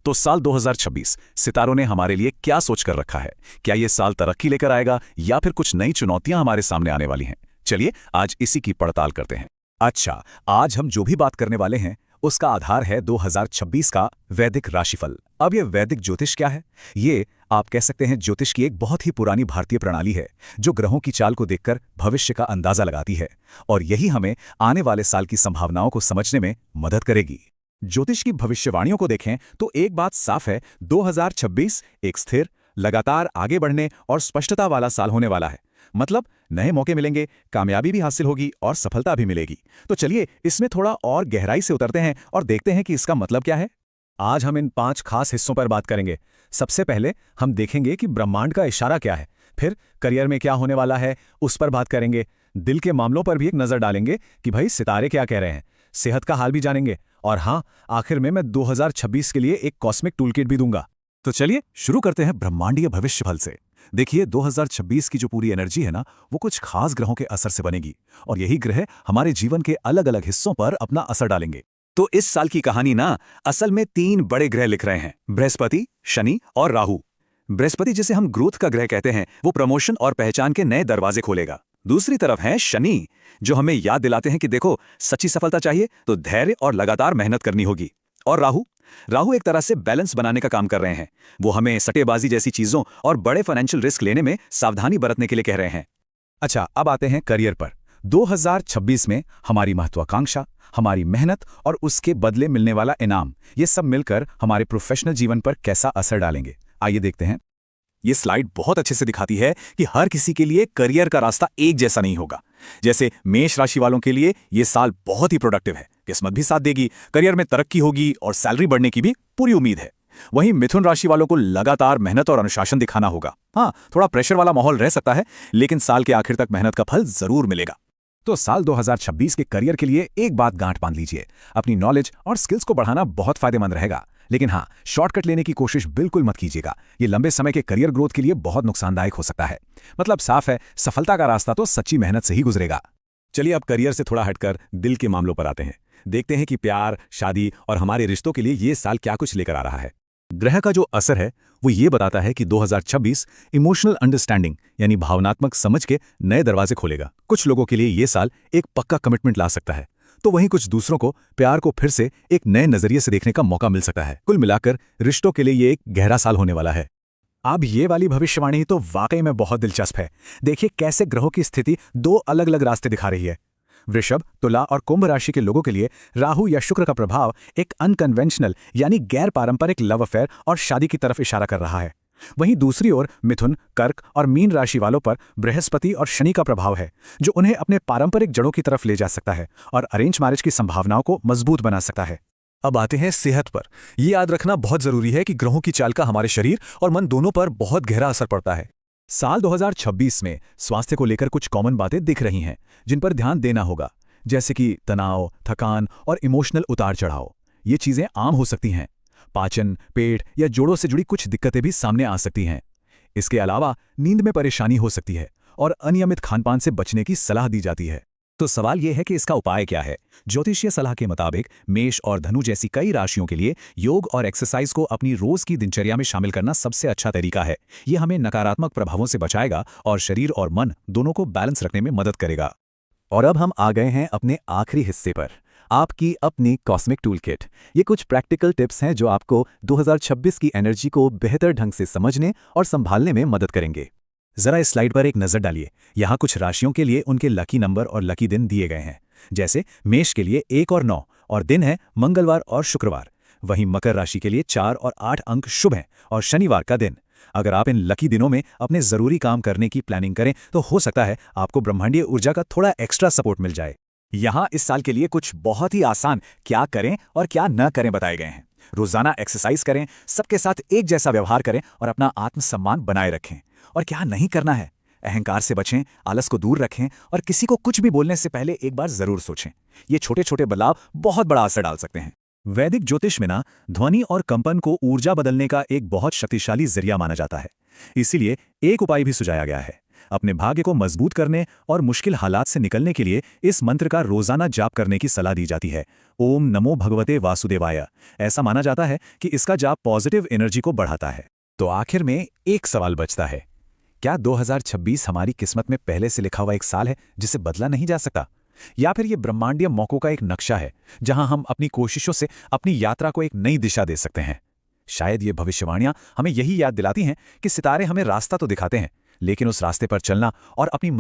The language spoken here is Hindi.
तो साल 2026 सितारों ने हमारे लिए क्या सोच कर रखा है? क्या ये साल तरक्की लेकर आएगा या फिर कुछ नई चुनौतियां हमारे सामने आने वाली हैं? चलिए आज इसी की पड़ताल करते हैं। अच्छा, आज हम जो भी बात करने वाले हैं उसका आधार है 2026 का वैदिक राशिफल। अब ये वैदिक ज्योतिष क्या है? ये आप कह सकते हैं ज्योतिष की एक बहुत ही पुरानी भारतीय प्रणाली है जो ग्रहों की चाल को देखकर भविष्य का अंदाजा लगाती है और यही हमें आने वाले साल की संभावनाओं को समझने में मदद करेगी। ज्योतिष की भविष्यवाणियों को देखें तो एक बात साफ है, 2026 एक स्थिर, लगातार आगे बढ़ने और स्पष्टता वाला साल होने वाला है। मतलब नए मौके मिलेंगे, कामयाबी भी हासिल होगी और सफलता भी मिलेगी। तो चलिए इसमें थोड़ा और गहराई से उतरते हैं और देखते हैं कि इसका मतलब क्या है। आज हम इन 5 खास हिस्सों पर बात करेंगे। सबसे पहले हम देखेंगे कि ब्रह्मांड का इशारा क्या है, फिर करियर में क्या होने वाला है उस पर बात करेंगे, दिल के मामलों पर भी एक नज़र डालेंगे कि भाई सितारे क्या कह रहे हैं, सेहत का हाल भी जानेंगे और हाँ, आखिर में मैं 2026 के लिए एक कॉस्मिक टूलकिट भी दूंगा। तो चलिए शुरू करते हैं ब्रह्मांडीय भविष्यफल से। देखिए 2026 की जो पूरी एनर्जी है ना, वो कुछ खास ग्रहों के असर से बनेगी और यही ग्रह हमारे जीवन के अलग अलग हिस्सों पर अपना असर डालेंगे। तो इस साल की कहानी ना असल में 3 बड़े ग्रह लिख रहे हैं, बृहस्पति, शनि और राहु। बृहस्पति जिसे हम ग्रोथ का ग्रह कहते हैं, वो प्रमोशन और पहचान के नए दरवाजे खोलेगा। दूसरी तरफ है शनि, जो हमें याद दिलाते हैं कि देखो सच्ची सफलता चाहिए तो धैर्य और लगातार मेहनत करनी होगी। और राहु राहु एक तरह से बैलेंस बनाने का काम कर रहे हैं। वो हमें सट्टेबाजी जैसी चीजों और बड़े फाइनेंशियल रिस्क लेने में सावधानी बरतने के लिए कह रहे हैं। अच्छा, अब आते हैं करियर पर। 2026 में हमारी महत्वाकांक्षा, हमारी मेहनत और उसके बदले मिलने वाला इनाम, ये सब मिलकर हमारे प्रोफेशनल जीवन पर कैसा असर डालेंगे, आइए देखते हैं। ये स्लाइड बहुत अच्छे से दिखाती है कि हर किसी के लिए करियर का रास्ता एक जैसा नहीं होगा। जैसे मेष राशि वालों के लिए ये साल बहुत ही प्रोडक्टिव है, किस्मत भी साथ देगी, करियर में तरक्की होगी और सैलरी बढ़ने की भी पूरी उम्मीद है। वहीं मिथुन राशि वालों को लगातार मेहनत और अनुशासन दिखाना होगा। हाँ, थोड़ा प्रेशर वाला माहौल रह सकता है, लेकिन साल के आखिर तक मेहनत का फल जरूर मिलेगा। तो साल 2026 के करियर के लिए एक बात गांठ बांध लीजिए, अपनी नॉलेज और स्किल्स को बढ़ाना बहुत फायदेमंद रहेगा। लेकिन हाँ, शॉर्टकट लेने की कोशिश बिल्कुल मत कीजिएगा, ये लंबे समय के करियर ग्रोथ के लिए बहुत नुकसानदायक हो सकता है। मतलब साफ है, सफलता का रास्ता तो सच्ची मेहनत से ही गुजरेगा। चलिए अब करियर से थोड़ा हटकर दिल के मामलों पर आते हैं। देखते हैं कि प्यार, शादी और हमारे रिश्तों के लिए ये साल क्या कुछ लेकर आ रहा है। ग्रह का जो असर है वो ये बताता है कि 2026 इमोशनल अंडरस्टैंडिंग यानी भावनात्मक समझ के नए दरवाजे खोलेगा। कुछ लोगों के लिए ये साल एक पक्का कमिटमेंट ला सकता है, तो वहीं कुछ दूसरों को प्यार को फिर से एक नए नजरिए से देखने का मौका मिल सकता है। कुल मिलाकर रिश्तों के लिए ये एक गहरा साल होने वाला है। अब ये वाली भविष्यवाणी तो वाकई में बहुत दिलचस्प है। देखिए कैसे ग्रहों की स्थिति 2 अलग अलग रास्ते दिखा रही है। वृषभ, तुला और कुंभ राशि के लोगों के लिए राहु या शुक्र का प्रभाव एक अनकन्वेंशनल यानी गैर पारंपरिक लव अफेयर और शादी की तरफ इशारा कर रहा है। वहीं दूसरी ओर मिथुन, कर्क और मीन राशि वालों पर बृहस्पति और शनि का प्रभाव है, जो उन्हें अपने पारंपरिक जड़ों की तरफ ले जा सकता है और अरेंज मैरिज की संभावनाओं को मजबूत बना सकता है। अब आते हैं सेहत पर। ये याद रखना बहुत जरूरी है कि ग्रहों की चाल का हमारे शरीर और मन दोनों पर बहुत गहरा असर पड़ता है। साल 2026 में स्वास्थ्य को लेकर कुछ कॉमन बातें दिख रही हैं जिन पर ध्यान देना होगा, जैसे कि तनाव, थकान और इमोशनल उतार चढ़ाव। ये चीजें आम हो सकती हैं। पाचन, पेट या जोड़ों से जुड़ी कुछ दिक्कतें भी सामने आ सकती हैं। इसके अलावा नींद में परेशानी हो सकती है और अनियमित खानपान से बचने की सलाह दी जाती है। तो सवाल यह है कि इसका उपाय क्या है? ज्योतिषीय सलाह के मुताबिक मेष और धनु जैसी कई राशियों के लिए योग और एक्सरसाइज को अपनी रोज की दिनचर्या में शामिल करना सबसे अच्छा तरीका है। ये हमें नकारात्मक प्रभावों से बचाएगा और शरीर और मन दोनों को बैलेंस रखने में मदद करेगा। और अब हम आ गए हैं अपने आखिरी हिस्से पर, आपकी अपनी कॉस्मिक टूलकिट। ये कुछ प्रैक्टिकल टिप्स हैं जो आपको 2026 की एनर्जी को बेहतर ढंग से समझने और संभालने में मदद करेंगे। जरा इस स्लाइड पर एक नजर डालिए। यहाँ कुछ राशियों के लिए उनके लकी नंबर और लकी दिन दिए गए हैं। जैसे मेष के लिए 1 और 9 और दिन है मंगलवार और शुक्रवार। वहीं मकर राशि के लिए 4 और 8 अंक शुभ हैं और शनिवार का दिन। अगर आप इन लकी दिनों में अपने जरूरी काम करने की प्लानिंग करें तो हो सकता है आपको ब्रह्मांडीय ऊर्जा का थोड़ा एक्स्ट्रा सपोर्ट मिल जाए। यहाँ इस साल के लिए कुछ बहुत ही आसान क्या करें और क्या न करें बताए गए हैं। रोजाना एक्सरसाइज करें, सबके साथ एक जैसा व्यवहार करें और अपना आत्मसम्मान बनाए रखें। और क्या नहीं करना है? अहंकार से बचें, आलस को दूर रखें और किसी को कुछ भी बोलने से पहले एक बार जरूर सोचें। ये छोटे छोटे बदलाव बहुत बड़ा असर डाल सकते हैं। वैदिक ज्योतिष में ना ध्वनि और कंपन को ऊर्जा बदलने का एक बहुत शक्तिशाली जरिया माना जाता है। इसीलिए एक उपाय भी सुझाया गया है। अपने भाग्य को मजबूत करने और मुश्किल हालात से निकलने के लिए इस मंत्र का रोजाना जाप करने की सलाह दी जाती है। ओम नमो भगवते वासुदेवाय। ऐसा माना जाता है कि इसका जाप पॉजिटिव एनर्जी को बढ़ाता है। तो आखिर में एक सवाल बचता है, क्या 2026 हमारी किस्मत में पहले से लिखा हुआ एक साल है जिसे बदला नहीं जा सकता, या फिर ये ब्रह्मांडीय मौकों का एक नक्शा है जहां हम अपनी कोशिशों से अपनी यात्रा को एक नई दिशा दे सकते हैं? शायद ये भविष्यवाणियां हमें यही याद दिलाती हैं कि सितारे हमें रास्ता तो दिखाते हैं, लेकिन उस रास्ते पर चलना और अपनी